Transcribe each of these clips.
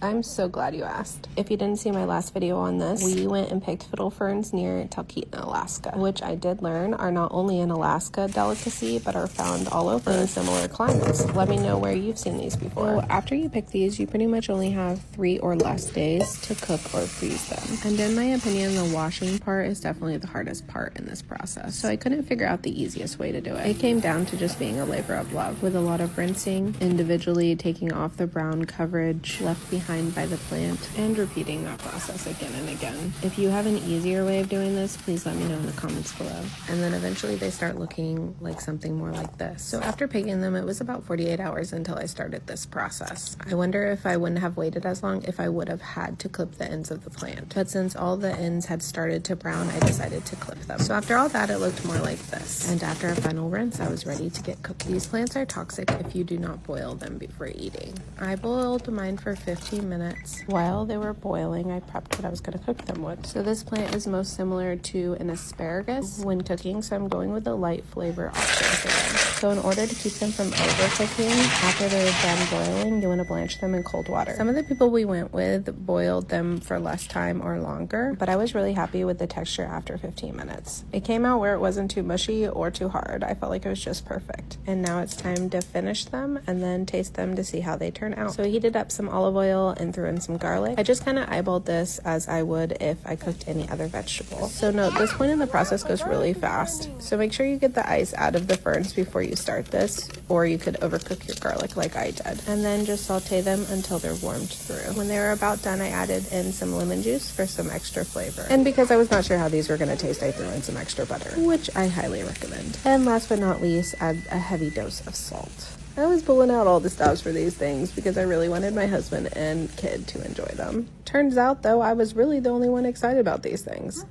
I'm so glad you asked. If you didn't see my last video on this, we went and picked fiddle ferns near Talkeetna, Alaska, which I did learn are not only an Alaska delicacy, but are found all over in similar climates. Let me know where you've seen these before. So after you pick these, you pretty much only have 3 or less days to cook or freeze them. And in my opinion, the washing part is definitely the hardest part in this process. So I couldn't figure out the easiest way to do it. It came down to just being a labor of love, with a lot of rinsing, individually taking off the brown coverage left behind by the plant, and repeating that process again and again. If you have an easier way of doing this, please let me know in the comments below. And then eventually they start looking like something more like this. So after picking them, it was about 48 hours until I started this process. I wonder if I wouldn't have waited as long if I would have had to clip the ends of the plant. But since all the ends had started to brown, I decided to clip them. So after all that, it looked more like this. And after a final rinse, I was ready to get cooked. These plants are toxic if you do not boil them before eating. I boiled mine for 15 minutes. While they were boiling, I prepped what I was going to cook them with. So this plant is most similar to an asparagus when cooking, so I'm going with the light flavor option for them. So in order to keep them from overcooking, after they're done boiling, you want to blanch them in cold water. Some of the people we went with boiled them for less time or longer, but I was really happy with the texture after 15 minutes. It came out where it wasn't too mushy or too hard. I felt like it was just perfect. And now it's time to finish them and then taste them to see how they turn out. So I heated up some olive oil and threw in some garlic. I just kind of eyeballed this as I would if I cooked any other vegetable. So note, this point in the process goes really fast. So make sure you get the ice out of the ferns before you start this, or you could overcook your garlic like I did. And then just saute them until they're warmed through. When they were about done, I added in some lemon juice for some extra flavor. And because I was not sure how these were going to taste, I threw in some extra butter, which I highly recommend. And last but not least, add a heavy dose of salt. I was pulling out all the stops for these things because I really wanted my husband and kid to enjoy them. Turns out, though, I was really the only one excited about these things.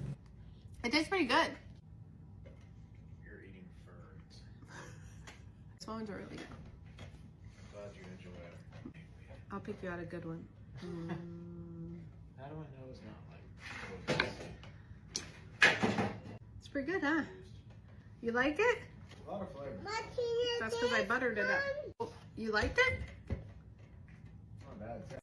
It tastes pretty good. You're eating ferns. This one's really good. I'm glad you enjoy it. I'll pick you out a good one. How do I know it's not like It's pretty good, huh? You like it? a lot of flavor? That's because I buttered it up. You liked it? Not bad.